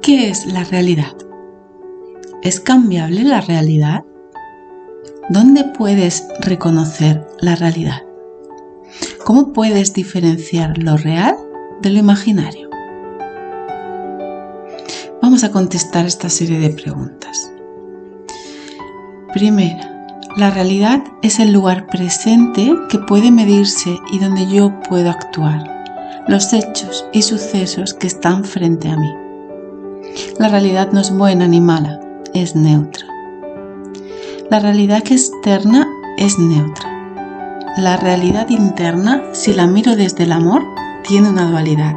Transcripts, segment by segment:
¿Qué es la realidad? ¿Es cambiable la realidad? ¿Dónde puedes reconocer la realidad? ¿Cómo puedes diferenciar lo real de lo imaginario? Vamos a contestar esta serie de preguntas. Primera, la realidad es el lugar presente que puede medirse y donde yo puedo actuar, los hechos y sucesos que están frente a mí. La realidad no es buena ni mala, es neutra. La realidad externa es neutra. La realidad interna, si la miro desde el amor, tiene una dualidad.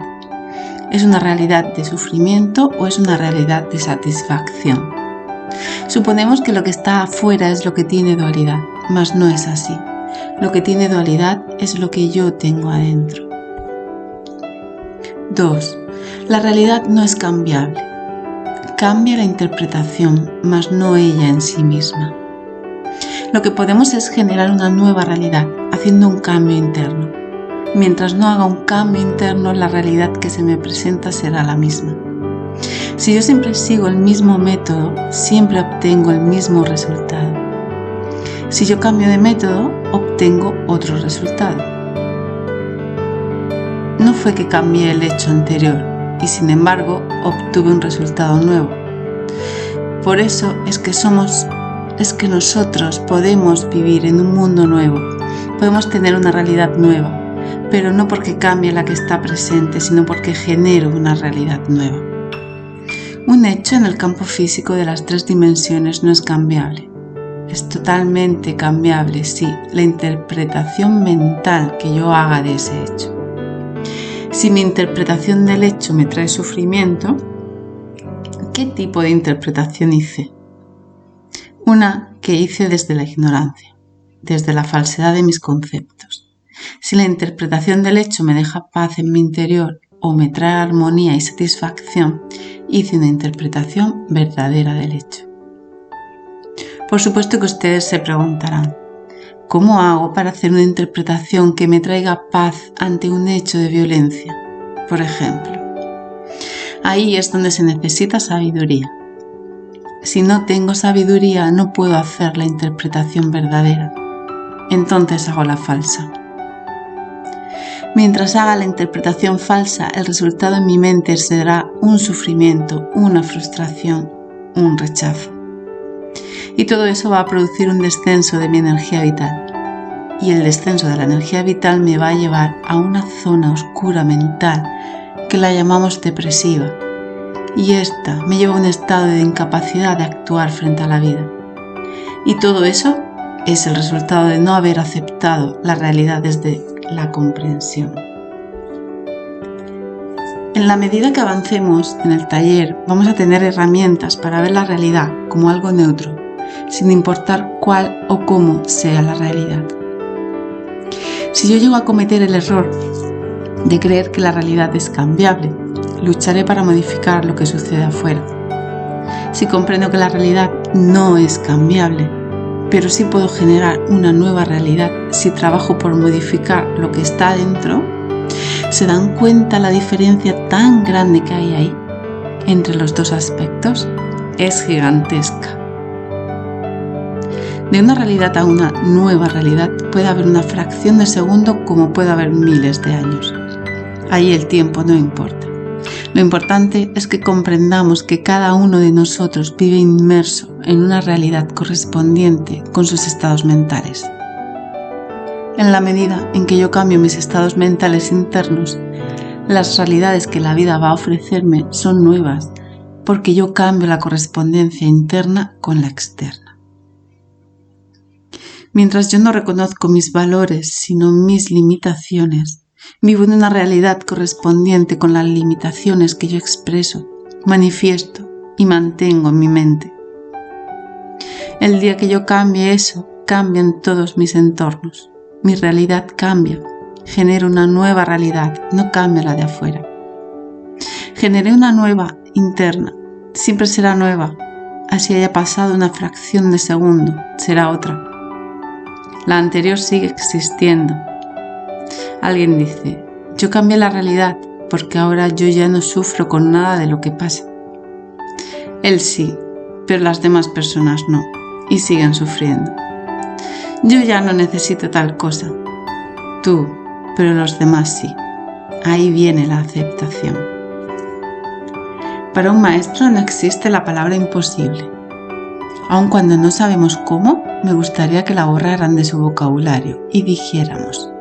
¿Es una realidad de sufrimiento o es una realidad de satisfacción? Suponemos que lo que está afuera es lo que tiene dualidad, mas no es así. Lo que tiene dualidad es lo que yo tengo adentro. 2. La realidad no es cambiable. Cambia la interpretación, mas no ella en sí misma. Lo que podemos es generar una nueva realidad, haciendo un cambio interno. Mientras no haga un cambio interno, la realidad que se me presenta será la misma. Si yo siempre sigo el mismo método, siempre obtengo el mismo resultado. Si yo cambio de método, obtengo otro resultado. No fue que cambié el hecho anterior y sin embargo obtuve un resultado nuevo. Por eso es que nosotros podemos vivir en un mundo nuevo, podemos tener una realidad nueva, pero no porque cambie la que está presente, sino porque genero una realidad nueva. Un hecho en el campo físico de las 3 dimensiones no es cambiable. Es totalmente cambiable, sí, la interpretación mental que yo haga de ese hecho. Si mi interpretación del hecho me trae sufrimiento, ¿qué tipo de interpretación hice? Una que hice desde la ignorancia, desde la falsedad de mis conceptos. Si la interpretación del hecho me deja paz en mi interior o me trae armonía y satisfacción, hice una interpretación verdadera del hecho. Por supuesto que ustedes se preguntarán, ¿cómo hago para hacer una interpretación que me traiga paz ante un hecho de violencia, por ejemplo? Ahí es donde se necesita sabiduría. Si no tengo sabiduría, no puedo hacer la interpretación verdadera. Entonces hago la falsa. Mientras haga la interpretación falsa, el resultado en mi mente será un sufrimiento, una frustración, un rechazo. Y todo eso va a producir un descenso de mi energía vital. Y el descenso de la energía vital me va a llevar a una zona oscura mental que la llamamos depresiva. Y esta me lleva a un estado de incapacidad de actuar frente a la vida. Y todo eso es el resultado de no haber aceptado la realidad desde la comprensión. En la medida que avancemos en el taller, vamos a tener herramientas para ver la realidad como algo neutro, sin importar cuál o cómo sea la realidad. Si yo llego a cometer el error de creer que la realidad es cambiable, lucharé para modificar lo que sucede afuera. Si comprendo que la realidad no es cambiable, pero sí puedo generar una nueva realidad si trabajo por modificar lo que está dentro, ¿se dan cuenta la diferencia tan grande que hay ahí entre los dos aspectos? Es gigantesca. De una realidad a una nueva realidad puede haber una fracción de segundo como puede haber miles de años. Ahí el tiempo no importa. Lo importante es que comprendamos que cada uno de nosotros vive inmerso en una realidad correspondiente con sus estados mentales. En la medida en que yo cambio mis estados mentales internos, las realidades que la vida va a ofrecerme son nuevas, porque yo cambio la correspondencia interna con la externa. Mientras yo no reconozco mis valores, sino mis limitaciones, vivo en una realidad correspondiente con las limitaciones que yo expreso, manifiesto y mantengo en mi mente. El día que yo cambie eso, cambian todos mis entornos. Mi realidad cambia. Genero una nueva realidad, no cambia la de afuera. Generé una nueva interna. Siempre será nueva. Así haya pasado una fracción de segundo, será otra. La anterior sigue existiendo. Alguien dice, yo cambié la realidad, porque ahora yo ya no sufro con nada de lo que pasa. Él sí, pero las demás personas no, y siguen sufriendo. Yo ya no necesito tal cosa. Tú, pero los demás sí. Ahí viene la aceptación. Para un maestro no existe la palabra imposible. Aun cuando no sabemos cómo, me gustaría que la borraran de su vocabulario y dijéramos: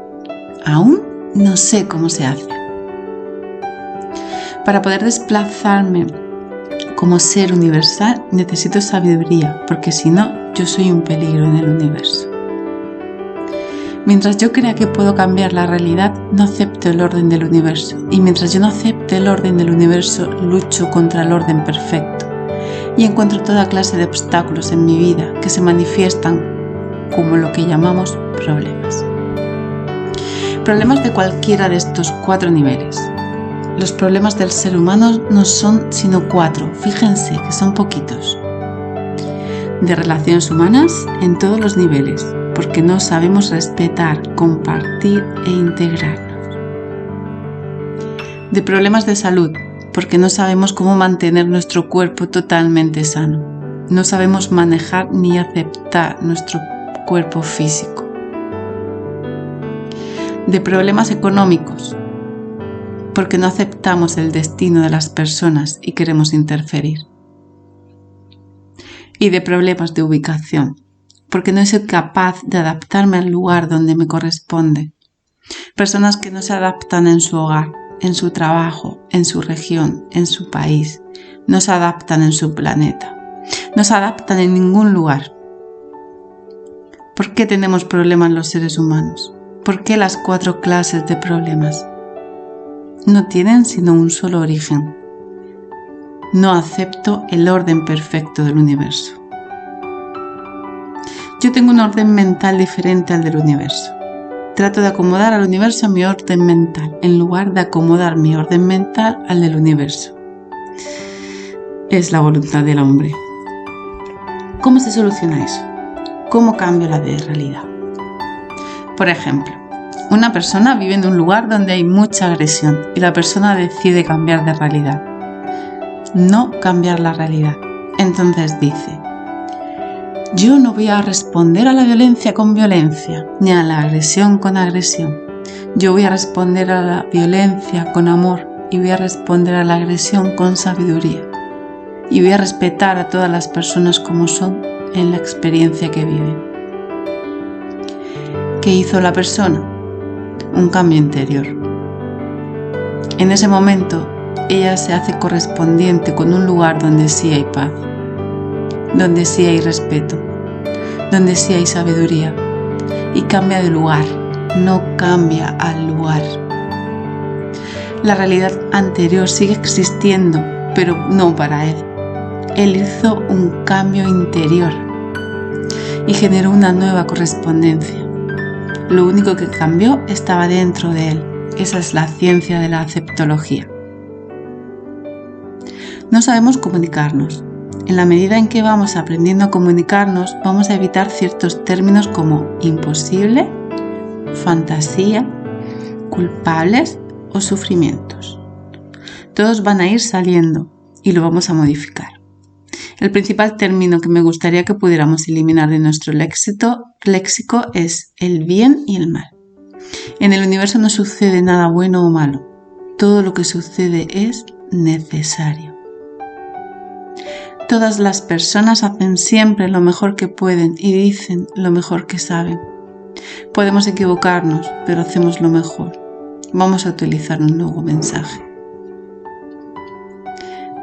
aún no sé cómo se hace. Para poder desplazarme como ser universal necesito sabiduría, porque si no, yo soy un peligro en el universo. Mientras yo crea que puedo cambiar la realidad, no acepto el orden del universo. Y mientras yo no acepte el orden del universo, lucho contra el orden perfecto. Y encuentro toda clase de obstáculos en mi vida que se manifiestan como lo que llamamos problemas. Problemas de cualquiera de estos 4 niveles. Los problemas del ser humano no son sino 4, fíjense que son poquitos. De relaciones humanas en todos los niveles, porque no sabemos respetar, compartir e integrarnos. De problemas de salud, porque no sabemos cómo mantener nuestro cuerpo totalmente sano. No sabemos manejar ni aceptar nuestro cuerpo físico. De problemas económicos, porque no aceptamos el destino de las personas y queremos interferir. Y de problemas de ubicación, porque no soy capaz de adaptarme al lugar donde me corresponde. Personas que no se adaptan en su hogar, en su trabajo, en su región, en su país, no se adaptan en su planeta, no se adaptan en ningún lugar. ¿Por qué tenemos problemas los seres humanos? ¿Por qué las 4 clases de problemas? No tienen sino un solo origen. No acepto el orden perfecto del universo. Yo tengo un orden mental diferente al del universo. Trato de acomodar al universo a mi orden mental, en lugar de acomodar mi orden mental al del universo. Es la voluntad del hombre. ¿Cómo se soluciona eso? ¿Cómo cambio la realidad? Por ejemplo, una persona vive en un lugar donde hay mucha agresión y la persona decide cambiar de realidad. No cambiar la realidad. Entonces dice: yo no voy a responder a la violencia con violencia, ni a la agresión con agresión. Yo voy a responder a la violencia con amor y voy a responder a la agresión con sabiduría. Y voy a respetar a todas las personas como son en la experiencia que viven. ¿Qué hizo la persona? Un cambio interior. En ese momento, ella se hace correspondiente con un lugar donde sí hay paz, donde sí hay respeto, donde sí hay sabiduría, y cambia de lugar, no cambia al lugar. La realidad anterior sigue existiendo, pero no para él. Él hizo un cambio interior y generó una nueva correspondencia. Lo único que cambió estaba dentro de él. Esa es la ciencia de la aceptología. No sabemos comunicarnos. En la medida en que vamos aprendiendo a comunicarnos, vamos a evitar ciertos términos como imposible, fantasía, culpables o sufrimientos. Todos van a ir saliendo y lo vamos a modificar. El principal término que me gustaría que pudiéramos eliminar de nuestro léxico es el bien y el mal. En el universo no sucede nada bueno o malo. Todo lo que sucede es necesario. Todas las personas hacen siempre lo mejor que pueden y dicen lo mejor que saben. Podemos equivocarnos, pero hacemos lo mejor. Vamos a utilizar un nuevo mensaje.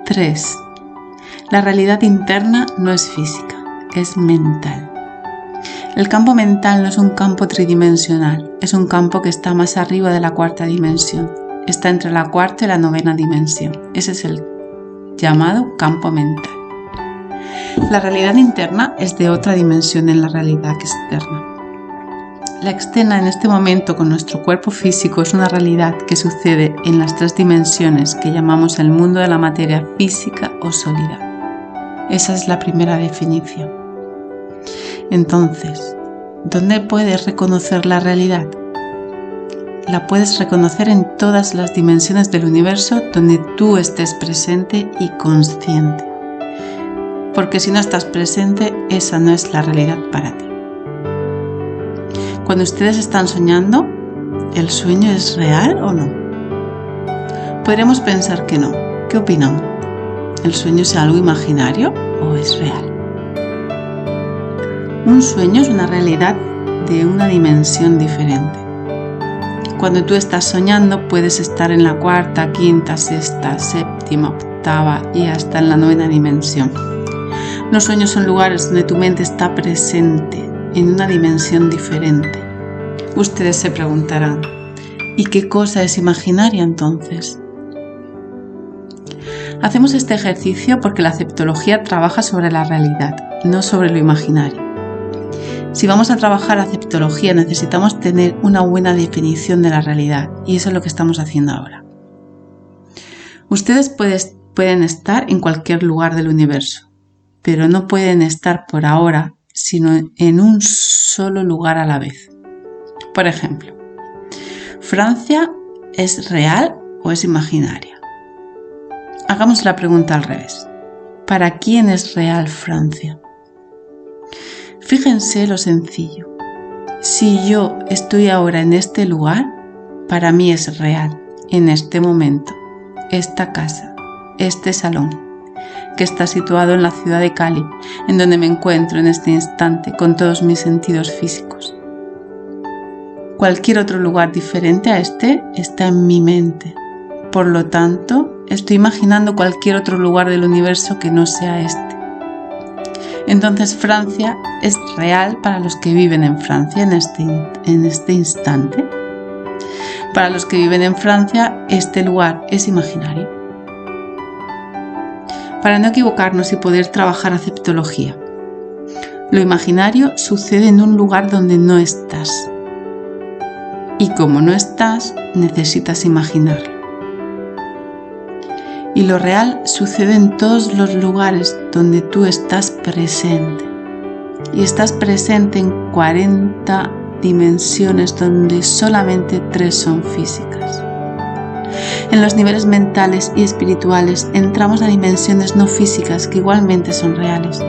3. La realidad interna no es física, es mental. El campo mental no es un campo tridimensional, es un campo que está más arriba de la 4ª dimensión. Está entre la 4ª y la 9ª dimensión. Ese es el llamado campo mental. La realidad interna es de otra dimensión en la realidad externa. La externa en este momento con nuestro cuerpo físico es una realidad que sucede en las 3 dimensiones que llamamos el mundo de la materia física o sólida. Esa es la primera definición. Entonces, ¿dónde puedes reconocer la realidad? la puedes reconocer en todas las dimensiones del universo donde tú estés presente y consciente. Porque si no estás presente, esa no es la realidad para ti. Cuando ustedes están soñando, ¿el sueño es real o no? Podríamos pensar que no. ¿Qué opinan? ¿El sueño es algo imaginario o es real? Un sueño es una realidad de una dimensión diferente. Cuando tú estás soñando, puedes estar en la cuarta, quinta, sexta, séptima, octava y hasta en la 9ª dimensión. Los sueños son lugares donde tu mente está presente en una dimensión diferente. Ustedes se preguntarán, ¿y qué cosa es imaginaria entonces? Hacemos este ejercicio porque la aceptología trabaja sobre la realidad, no sobre lo imaginario. Si vamos a trabajar aceptología, necesitamos tener una buena definición de la realidad, y eso es lo que estamos haciendo ahora. Ustedes pueden estar en cualquier lugar del universo, pero no pueden estar por ahora, sino en un solo lugar a la vez. Por ejemplo, ¿Francia es real o es imaginaria? Hagamos la pregunta al revés. ¿Para quién es real Francia? Fíjense lo sencillo. Si yo estoy ahora en este lugar, para mí es real, en este momento, esta casa, este salón, que está situado en la ciudad de Cali, en donde me encuentro en este instante con todos mis sentidos físicos. Cualquier otro lugar diferente a este está en mi mente. Por lo tanto, estoy imaginando cualquier otro lugar del universo que no sea este. Entonces Francia es real para los que viven en Francia en este instante. Para los que viven en Francia, este lugar es imaginario. Para no equivocarnos y poder trabajar aceptología, lo imaginario sucede en un lugar donde no estás. Y como no estás, necesitas imaginarlo. Y lo real sucede en todos los lugares donde tú estás presente. Y estás presente en 40 dimensiones donde solamente 3 son físicas. En los niveles mentales y espirituales entramos a dimensiones no físicas que igualmente son reales.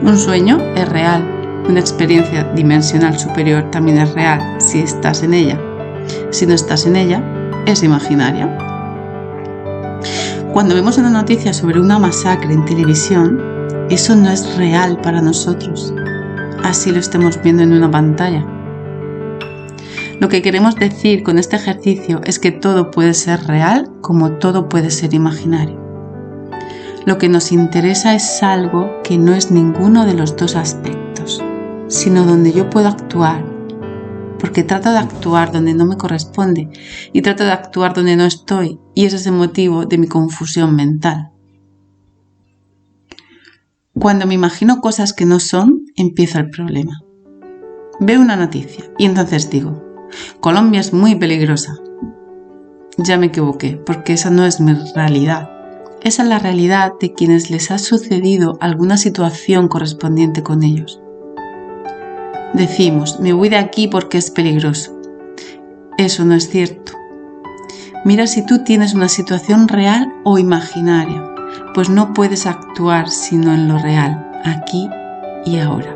Un sueño es real. Una experiencia dimensional superior también es real si estás en ella. Si no estás en ella, es imaginaria. Cuando vemos una noticia sobre una masacre en televisión, eso no es real para nosotros, así lo estemos viendo en una pantalla. Lo que queremos decir con este ejercicio es que todo puede ser real como todo puede ser imaginario. Lo que nos interesa es algo que no es ninguno de los dos aspectos, sino donde yo puedo actuar, porque trato de actuar donde no me corresponde y trato de actuar donde no estoy, y ese es el motivo de mi confusión mental. Cuando me imagino cosas que no son, empieza el problema. Veo una noticia y entonces digo, Colombia es muy peligrosa. Ya me equivoqué, porque esa no es mi realidad. Esa es la realidad de quienes les ha sucedido alguna situación correspondiente con ellos. Decimos, me voy de aquí porque es peligroso. Eso no es cierto. Mira si tú tienes una situación real o imaginaria, pues no puedes actuar sino en lo real, aquí y ahora,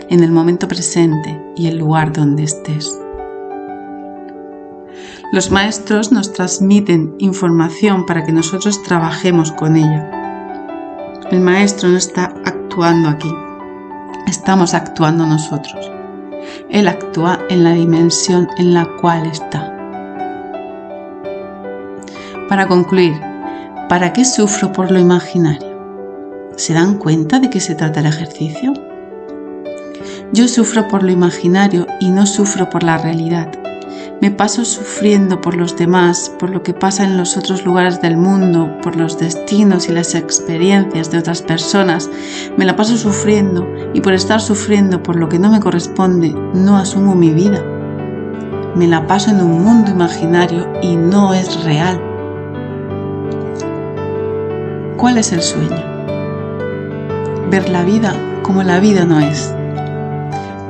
en el momento presente y el lugar donde estés. Los maestros nos transmiten información para que nosotros trabajemos con ella. El maestro no está actuando aquí. Estamos actuando nosotros. Él actúa en la dimensión en la cual está. Para concluir, ¿para qué sufro por lo imaginario? ¿Se dan cuenta de qué se trata el ejercicio? Yo sufro por lo imaginario y no sufro por la realidad. Me paso sufriendo por los demás, por lo que pasa en los otros lugares del mundo, por los destinos y las experiencias de otras personas. Me la paso sufriendo y por estar sufriendo por lo que no me corresponde, no asumo mi vida. Me la paso en un mundo imaginario y no es real. ¿Cuál es el sueño? Ver la vida como la vida no es.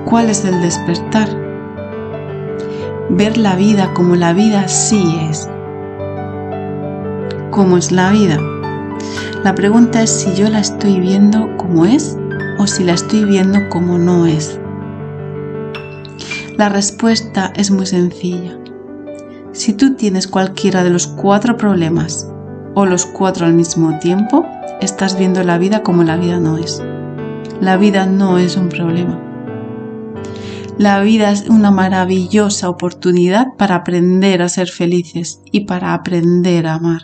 ¿Cuál es el despertar? ver la vida como la vida sí es. ¿Cómo es la vida? La pregunta es si yo la estoy viendo como es o si la estoy viendo como no es. La respuesta es muy sencilla. Si tú tienes cualquiera de los 4 problemas o los 4 al mismo tiempo, estás viendo la vida como la vida no es. La vida no es un problema. La vida es una maravillosa oportunidad para aprender a ser felices y para aprender a amar.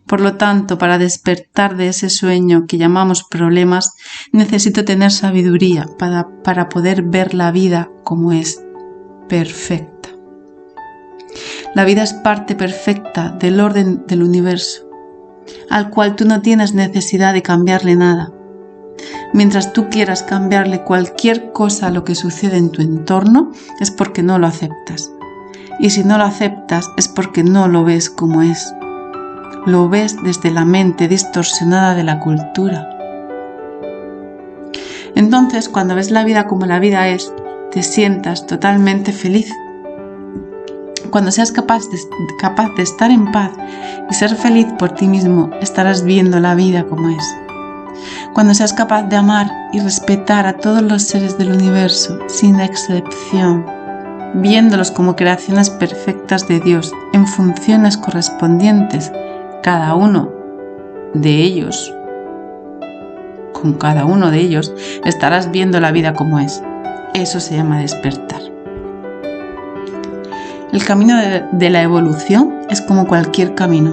Por lo tanto, para despertar de ese sueño que llamamos problemas, necesito tener sabiduría para poder ver la vida como es, perfecta. La vida es parte perfecta del orden del universo, al cual tú no tienes necesidad de cambiarle nada. Mientras tú quieras cambiarle cualquier cosa a lo que sucede en tu entorno, es porque no lo aceptas. Y si no lo aceptas, es porque no lo ves como es. Lo ves desde la mente distorsionada de la cultura. Entonces, cuando ves la vida como la vida es, te sientas totalmente feliz. Cuando seas capaz de estar en paz y ser feliz por ti mismo, estarás viendo la vida como es. Cuando seas capaz de amar y respetar a todos los seres del universo, sin excepción, viéndolos como creaciones perfectas de Dios en funciones correspondientes, cada uno de ellos, con cada uno de ellos, estarás viendo la vida como es. Eso se llama despertar. El camino de la evolución es como cualquier camino.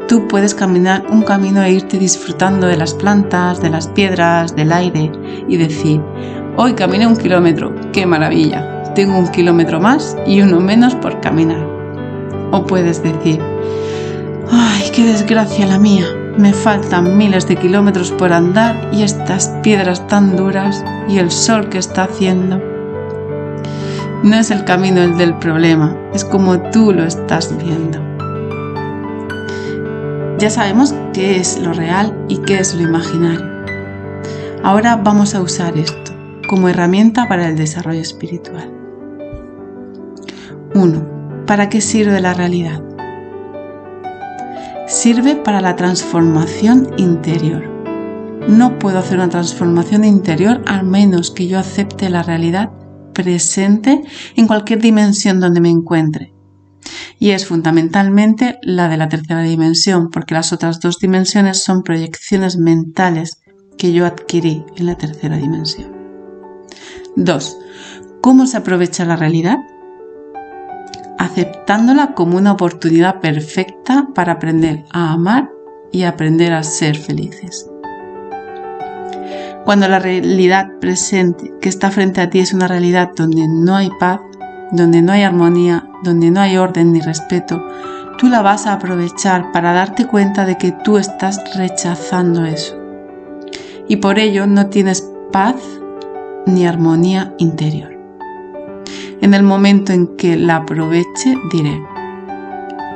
Tú puedes caminar un camino e irte disfrutando de las plantas, de las piedras, del aire y decir, hoy caminé 1 kilómetro, ¡qué maravilla! Tengo 1 kilómetro más y 1 menos por caminar. O puedes decir, ¡ay, qué desgracia la mía! Me faltan miles de kilómetros por andar y estas piedras tan duras y el sol que está haciendo. No es el camino el del problema, es como tú lo estás viendo. Ya sabemos qué es lo real y qué es lo imaginario. Ahora vamos a usar esto como herramienta para el desarrollo espiritual. 1. ¿Para qué sirve la realidad? Sirve para la transformación interior. No puedo hacer una transformación interior a menos que yo acepte la realidad presente en cualquier dimensión donde me encuentre. Y es fundamentalmente la de la tercera dimensión, porque las otras 2 dimensiones son proyecciones mentales que yo adquirí en la tercera dimensión. 2. ¿Cómo se aprovecha la realidad? Aceptándola como una oportunidad perfecta para aprender a amar y aprender a ser felices. Cuando la realidad presente que está frente a ti es una realidad donde no hay paz, donde no hay armonía, donde no hay orden ni respeto, tú la vas a aprovechar para darte cuenta de que tú estás rechazando eso. Y por ello no tienes paz ni armonía interior. En el momento en que la aproveche, diré,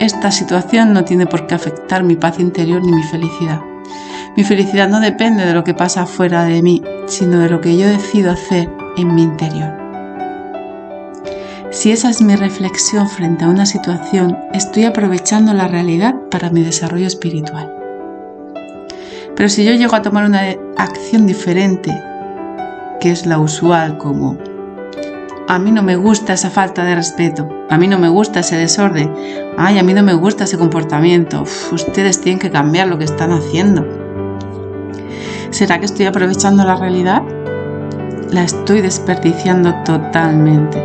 esta situación no tiene por qué afectar mi paz interior ni mi felicidad. Mi felicidad no depende de lo que pasa fuera de mí, sino de lo que yo decido hacer en mi interior. Si esa es mi reflexión frente a una situación, estoy aprovechando la realidad para mi desarrollo espiritual. Pero si yo llego a tomar una acción diferente, que es la usual, como a mí no me gusta esa falta de respeto, a mí no me gusta ese desorden, ay, a mí no me gusta ese comportamiento, ustedes tienen que cambiar lo que están haciendo. ¿Será que estoy aprovechando la realidad? La estoy desperdiciando totalmente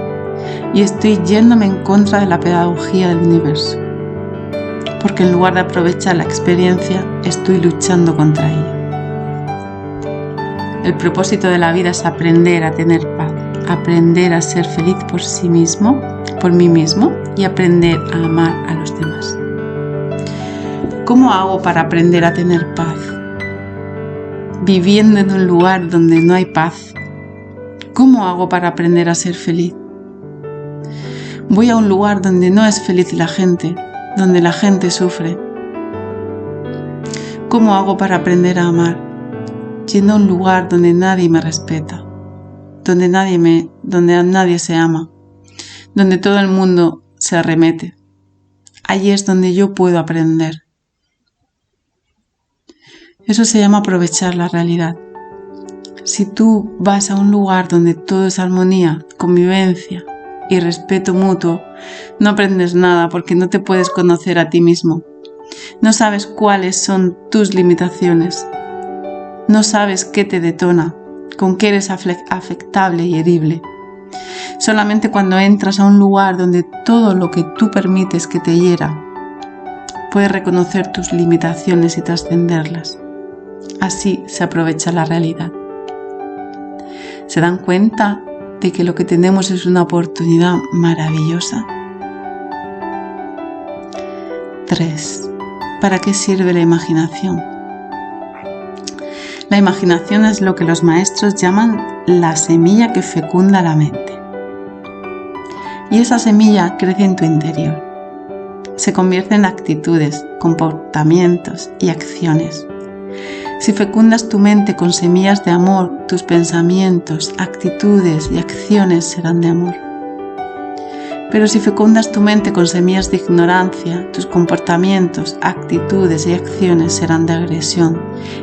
y estoy yéndome en contra de la pedagogía del universo, porque en lugar de aprovechar la experiencia, estoy luchando contra ella. El propósito de la vida es aprender a tener paz, aprender a ser feliz por sí mismo, por mí mismo y aprender a amar a los demás. ¿Cómo hago para aprender a tener paz? Viviendo en un lugar donde no hay paz. ¿Cómo hago para aprender a ser feliz? Voy a un lugar donde no es feliz la gente, donde la gente sufre. ¿Cómo hago para aprender a amar? Yendo a un lugar donde nadie me respeta, donde nadie se ama, donde todo el mundo se arremete. Allí es donde yo puedo aprender. Eso se llama aprovechar la realidad. Si tú vas a un lugar donde todo es armonía, convivencia y respeto mutuo, no aprendes nada porque no te puedes conocer a ti mismo. No sabes cuáles son tus limitaciones. No sabes qué te detona, con qué eres afectable y herible. Solamente cuando entras a un lugar donde todo lo que tú permites que te hiera, puedes reconocer tus limitaciones y trascenderlas. Así se aprovecha la realidad. ¿Se dan cuenta de que lo que tenemos es una oportunidad maravillosa? 3. ¿Para qué sirve la imaginación? La imaginación es lo que los maestros llaman la semilla que fecunda la mente. Y esa semilla crece en tu interior. Se convierte en actitudes, comportamientos y acciones. Si fecundas tu mente con semillas de amor, tus pensamientos, actitudes y acciones serán de amor. Pero si fecundas tu mente con semillas de ignorancia, tus comportamientos, actitudes y acciones serán de agresión.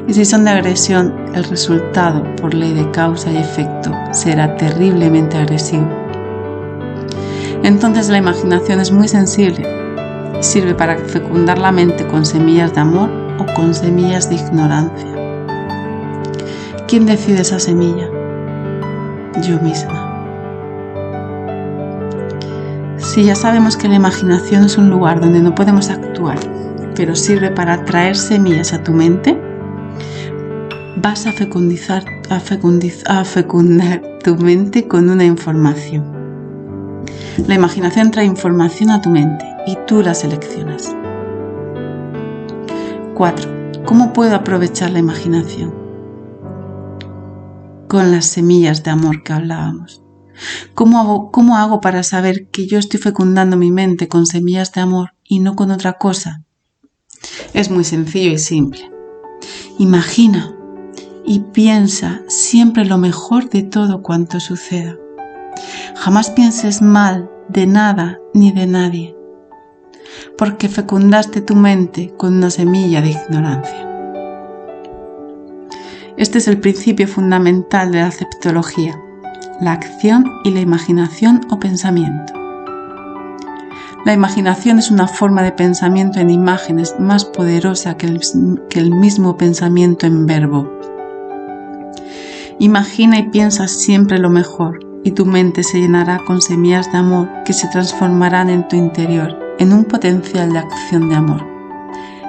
Y si son de agresión, el resultado, por ley de causa y efecto, será terriblemente agresivo. Entonces la imaginación es muy sensible. Sirve para fecundar la mente con semillas de amor o con semillas de ignorancia. ¿Quién decide esa semilla? Yo misma. Si ya sabemos que la imaginación es un lugar donde no podemos actuar, pero sirve para traer semillas a tu mente, vas a fecundar tu mente con una información. La imaginación trae información a tu mente y tú la seleccionas. 4. ¿Cómo puedo aprovechar la imaginación? Con las semillas de amor que hablábamos. ¿Cómo hago para saber que yo estoy fecundando mi mente con semillas de amor y no con otra cosa? Es muy sencillo y simple. Imagina y piensa siempre lo mejor de todo cuanto suceda. Jamás pienses mal de nada ni de nadie, porque fecundaste tu mente con una semilla de ignorancia. Este es el principio fundamental de la aceptología, la acción y la imaginación o pensamiento. La imaginación es una forma de pensamiento en imágenes más poderosa que el mismo pensamiento en verbo. Imagina y piensa siempre lo mejor y tu mente se llenará con semillas de amor que se transformarán en tu interior en un potencial de acción de amor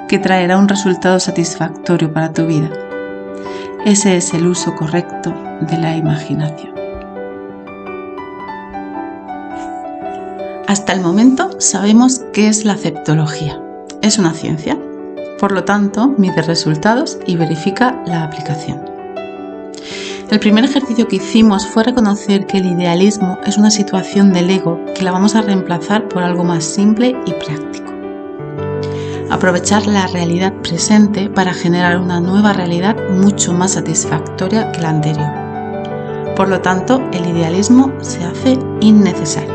que traerá un resultado satisfactorio para tu vida. Ese es el uso correcto de la imaginación. Hasta el momento sabemos qué es la aceptología. Es una ciencia. Por lo tanto, mide resultados y verifica la aplicación. El primer ejercicio que hicimos fue reconocer que el idealismo es una situación del ego que la vamos a reemplazar por algo más simple y práctico. Aprovechar la realidad presente para generar una nueva realidad mucho más satisfactoria que la anterior. Por lo tanto, el idealismo se hace innecesario.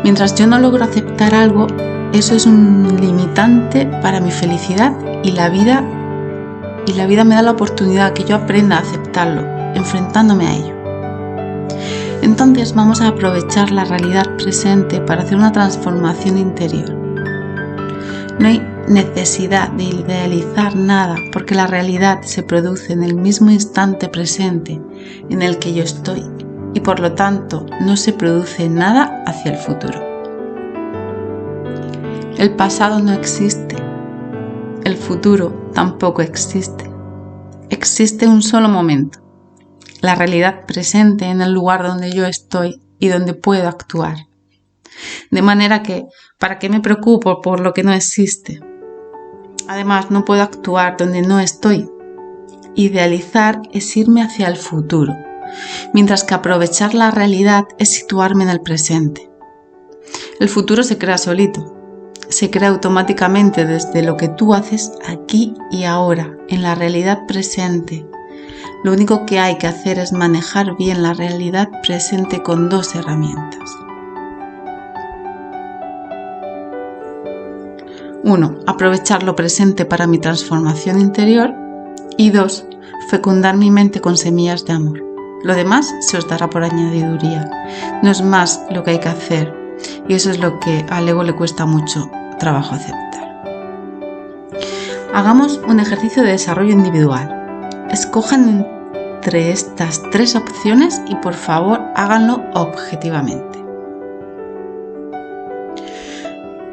Mientras yo no logro aceptar algo, eso es un limitante para mi felicidad y la vida me da la oportunidad que yo aprenda a aceptarlo, enfrentándome a ello. Entonces vamos a aprovechar la realidad presente para hacer una transformación interior. No hay necesidad de idealizar nada porque la realidad se produce en el mismo instante presente en el que yo estoy y por lo tanto no se produce nada hacia el futuro. El pasado no existe, el futuro tampoco existe. Existe un solo momento, la realidad presente en el lugar donde yo estoy y donde puedo actuar. De manera que, ¿para qué me preocupo por lo que no existe? Además, no puedo actuar donde no estoy. Idealizar es irme hacia el futuro, mientras que aprovechar la realidad es situarme en el presente. El futuro se crea solito. Se crea automáticamente desde lo que tú haces aquí y ahora, en la realidad presente. Lo único que hay que hacer es manejar bien la realidad presente con dos herramientas. 1. Aprovechar lo presente para mi transformación interior. Y 2. Fecundar mi mente con semillas de amor. Lo demás se os dará por añadiduría. No es más lo que hay que hacer. Y eso es lo que al ego le cuesta mucho trabajo aceptar. Hagamos un ejercicio de desarrollo individual. Escojan entre estas 3 opciones y por favor háganlo objetivamente.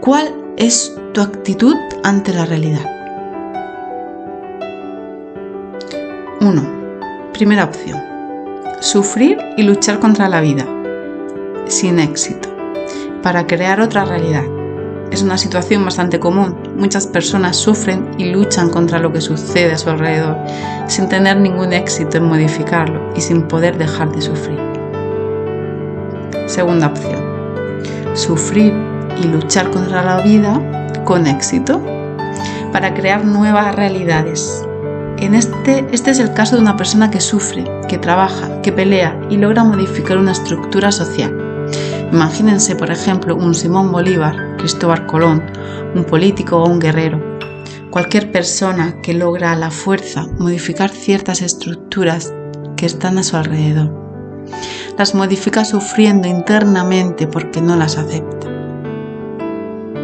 ¿Cuál es tu actitud ante la realidad? 1. Primera opción. Sufrir y luchar contra la vida, sin éxito, para crear otra realidad. Es una situación bastante común. Muchas personas sufren y luchan contra lo que sucede a su alrededor, sin tener ningún éxito en modificarlo y sin poder dejar de sufrir. Segunda opción. Sufrir y luchar contra la vida con éxito para crear nuevas realidades. Este es el caso de una persona que sufre, que trabaja, que pelea y logra modificar una estructura social. Imagínense, por ejemplo, un Simón Bolívar, Cristóbal Colón, un político o un guerrero. Cualquier persona que logra a la fuerza modificar ciertas estructuras que están a su alrededor. Las modifica sufriendo internamente porque no las acepta.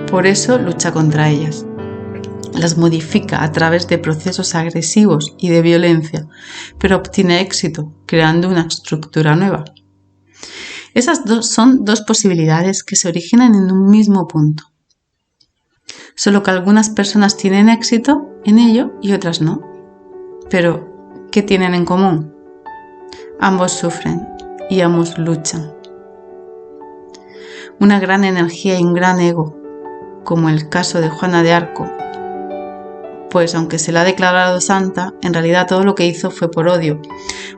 Por eso lucha contra ellas. Las modifica a través de procesos agresivos y de violencia, pero obtiene éxito creando una estructura nueva. Esas son 2 posibilidades que se originan en un mismo punto. Solo que algunas personas tienen éxito en ello y otras no. Pero, ¿qué tienen en común? Ambos sufren y ambos luchan. Una gran energía y un gran ego, como el caso de Juana de Arco, pues aunque se la ha declarado santa, en realidad todo lo que hizo fue por odio,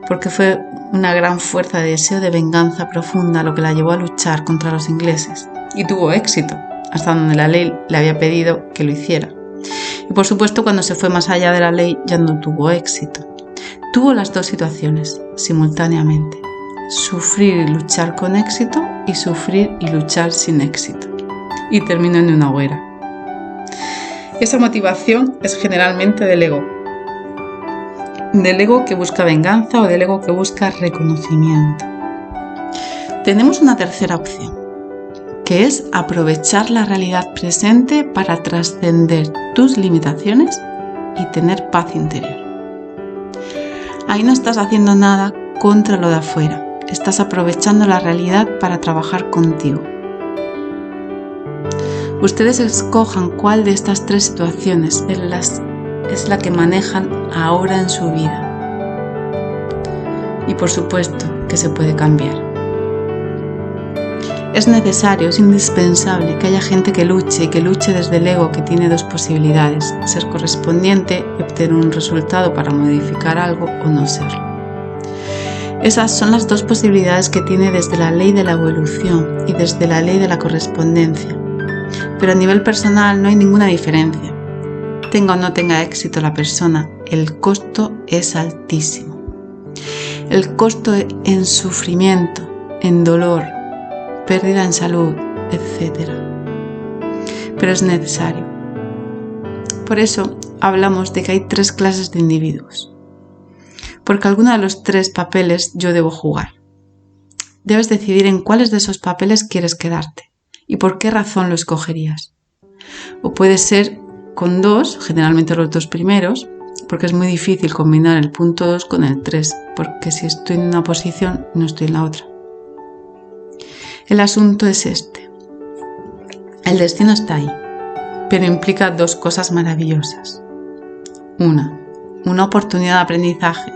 porque fue una gran fuerza de deseo de venganza profunda lo que la llevó a luchar contra los ingleses. Y tuvo éxito, hasta donde la ley le había pedido que lo hiciera. Y por supuesto, cuando se fue más allá de la ley ya no tuvo éxito. Tuvo las 2 situaciones simultáneamente. Sufrir y luchar con éxito y sufrir y luchar sin éxito. Y terminó en una hoguera. Esa motivación es generalmente del ego que busca venganza o del ego que busca reconocimiento. Tenemos una tercera opción, que es aprovechar la realidad presente para trascender tus limitaciones y tener paz interior. Ahí no estás haciendo nada contra lo de afuera, estás aprovechando la realidad para trabajar contigo. Ustedes escojan cuál de estas 3 situaciones es la que manejan ahora en su vida. Y por supuesto que se puede cambiar. Es necesario, es indispensable que haya gente que luche desde el ego que tiene 2 posibilidades, ser correspondiente y obtener un resultado para modificar algo o no serlo. Esas son las 2 posibilidades que tiene desde la ley de la evolución y desde la ley de la correspondencia. Pero a nivel personal no hay ninguna diferencia. Tenga o no tenga éxito la persona, el costo es altísimo. El costo en sufrimiento, en dolor, pérdida en salud, etc. Pero es necesario. Por eso hablamos de que hay 3 clases de individuos. Porque alguno de los 3 papeles yo debo jugar. Debes decidir en cuáles de esos papeles quieres quedarte y por qué razón lo escogerías. O puede ser con 2, generalmente los 2 primeros, porque es muy difícil combinar el punto 2 con el 3, porque si estoy en una posición no estoy en la otra. El asunto es este. El destino está ahí, pero implica 2 cosas maravillosas. Una oportunidad de aprendizaje.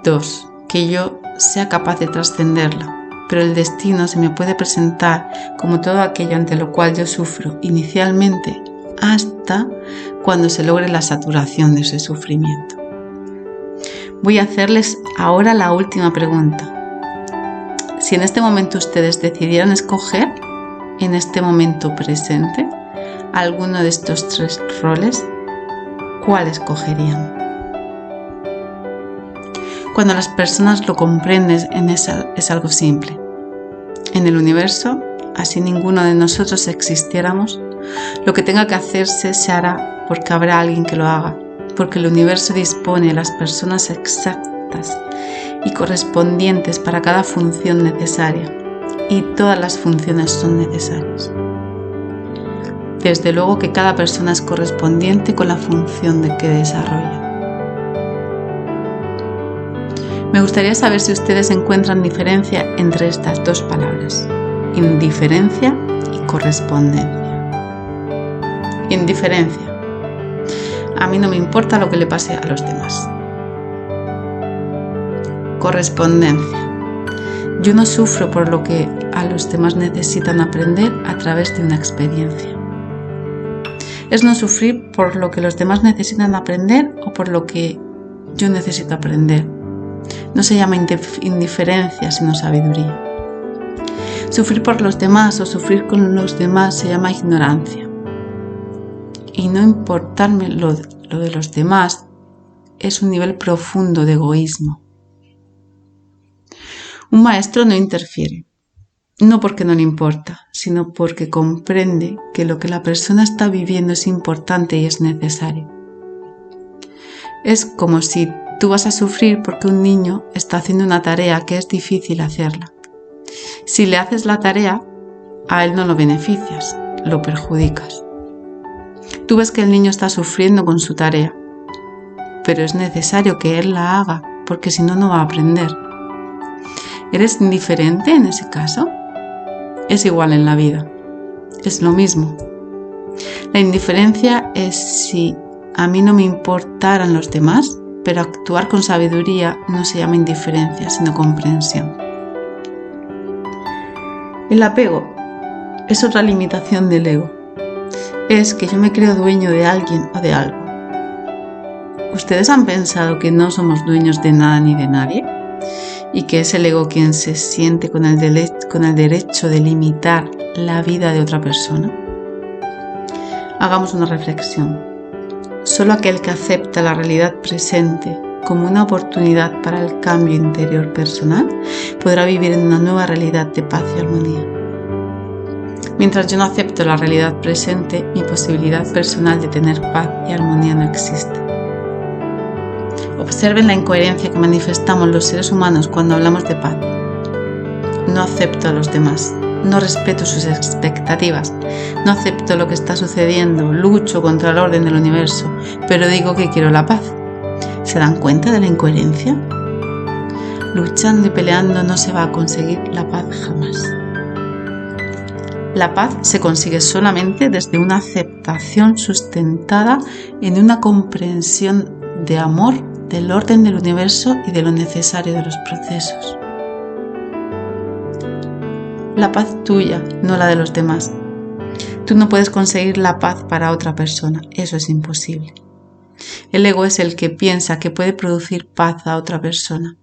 2, que yo sea capaz de trascenderla. Pero el destino se me puede presentar como todo aquello ante lo cual yo sufro inicialmente hasta cuando se logre la saturación de ese sufrimiento. Voy a hacerles ahora la última pregunta. Si en este momento ustedes decidieran escoger, en este momento presente, alguno de estos 3 roles, ¿cuál escogerían? Cuando las personas lo comprenden, es algo simple. En el universo, así ninguno de nosotros existiéramos, Lo que tenga que hacerse se hará porque habrá alguien que lo haga, porque el universo dispone de las personas exactas y correspondientes para cada función necesaria, y todas las funciones son necesarias. Desde luego que cada persona es correspondiente con la función que desarrolla. Me gustaría saber si ustedes encuentran diferencia entre estas dos palabras, indiferencia y correspondencia. Indiferencia. A mí no me importa lo que le pase a los demás. Correspondencia. Yo no sufro por lo que a los demás necesitan aprender a través de una experiencia. Es no sufrir por lo que los demás necesitan aprender o por lo que yo necesito aprender. No se llama indiferencia, sino sabiduría. Sufrir por los demás o sufrir con los demás se llama ignorancia. Y no importarme lo de los demás es un nivel profundo de egoísmo. Un maestro no interfiere, no porque no le importa, sino porque comprende que lo que la persona está viviendo es importante y es necesario. Es como si tú vas a sufrir porque un niño está haciendo una tarea que es difícil hacerla. Si le haces la tarea, a él no lo beneficias, lo perjudicas. Tú ves que el niño está sufriendo con su tarea, pero es necesario que él la haga porque si no, no va a aprender. ¿Eres indiferente en ese caso? Es igual en la vida. Es lo mismo. La indiferencia es si a mí no me importaran los demás, pero actuar con sabiduría no se llama indiferencia, sino comprensión. El apego es otra limitación del ego. Es que yo me creo dueño de alguien o de algo. ¿Ustedes han pensado que no somos dueños de nada ni de nadie? Y que es el ego quien se siente con el derecho de limitar la vida de otra persona. Hagamos una reflexión. Solo aquel que acepta la realidad presente como una oportunidad para el cambio interior personal podrá vivir en una nueva realidad de paz y armonía. Mientras yo no acepto la realidad presente, mi posibilidad personal de tener paz y armonía no existe. Observen la incoherencia que manifestamos los seres humanos cuando hablamos de paz. No acepto a los demás, no respeto sus expectativas, no acepto lo que está sucediendo, lucho contra el orden del universo, pero digo que quiero la paz. ¿Se dan cuenta de la incoherencia? Luchando y peleando no se va a conseguir la paz jamás. La paz se consigue solamente desde una aceptación sustentada en una comprensión de amor del orden del universo y de lo necesario de los procesos. La paz tuya, no la de los demás. Tú no puedes conseguir la paz para otra persona, eso es imposible. El ego es el que piensa que puede producir paz a otra persona.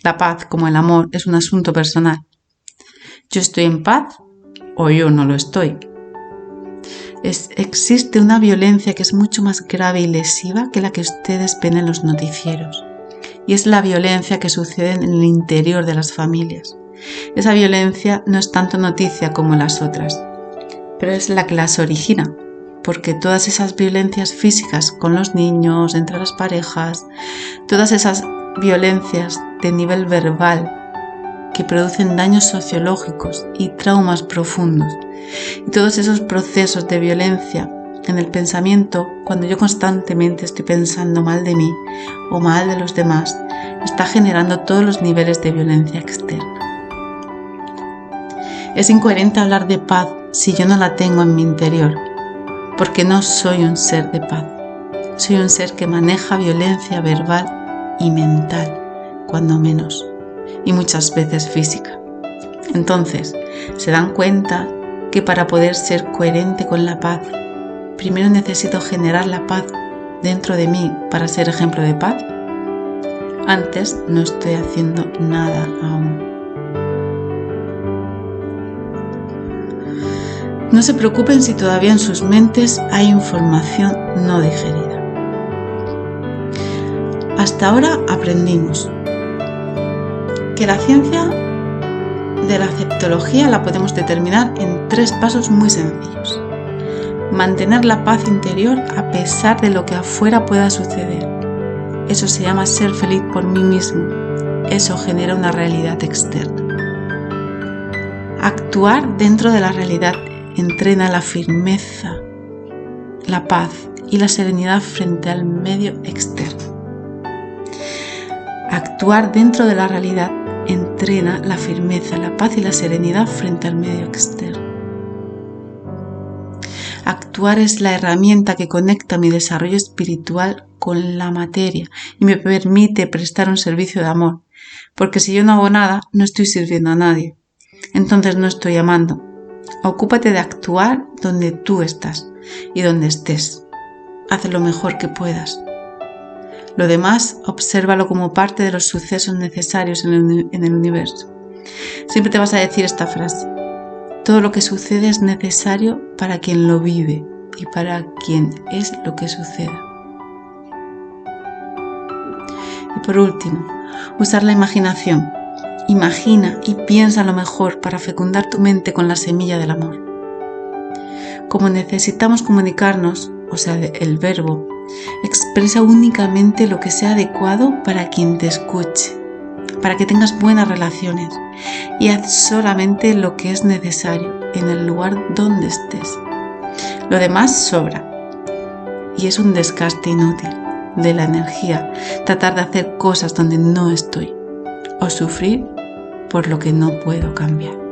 La paz, como el amor, es un asunto personal. Yo estoy en paz o yo no lo estoy. Existe una violencia que es mucho más grave y lesiva que la que ustedes ven en los noticieros. Y es la violencia que sucede en el interior de las familias. Esa violencia no es tanto noticia como las otras, pero es la que las origina, porque todas esas violencias físicas con los niños, entre las parejas, todas esas violencias de nivel verbal que producen daños sociológicos y traumas profundos, y todos esos procesos de violencia en el pensamiento, cuando yo constantemente estoy pensando mal de mí o mal de los demás, está generando todos los niveles de violencia externa. Es incoherente hablar de paz si yo no la tengo en mi interior, porque no soy un ser de paz. Soy un ser que maneja violencia verbal y mental, cuando menos, y muchas veces física. Entonces, ¿se dan cuenta que para poder ser coherente con la paz, primero necesito generar la paz dentro de mí para ser ejemplo de paz? Antes no estoy haciendo nada aún. No se preocupen si todavía en sus mentes hay información no digerida. Hasta ahora aprendimos que la ciencia de la aceptología la podemos determinar en 3 pasos muy sencillos. Mantener la paz interior a pesar de lo que afuera pueda suceder. Eso se llama ser feliz por mí mismo. Eso genera una realidad externa. Actuar dentro de la realidad entrena la firmeza, la paz y la serenidad frente al medio externo. Actuar dentro de la realidad entrena la firmeza, la paz y la serenidad frente al medio externo. Actuar es la herramienta que conecta mi desarrollo espiritual con la materia y me permite prestar un servicio de amor, porque si yo no hago nada, no estoy sirviendo a nadie. Entonces no estoy amando. Ocúpate de actuar donde tú estás y donde estés. Haz lo mejor que puedas. Lo demás, obsérvalo como parte de los sucesos necesarios en el universo. Siempre te vas a decir esta frase: todo lo que sucede es necesario para quien lo vive y para quien es lo que suceda. Y por último, usar la imaginación. Imagina y piensa lo mejor para fecundar tu mente con la semilla del amor. Como necesitamos comunicarnos, o sea, el verbo, expresa únicamente lo que sea adecuado para quien te escuche, para que tengas buenas relaciones, y haz solamente lo que es necesario en el lugar donde estés. Lo demás sobra y es un desgaste inútil de la energía tratar de hacer cosas donde no estoy o sufrir por lo que no puedo cambiar.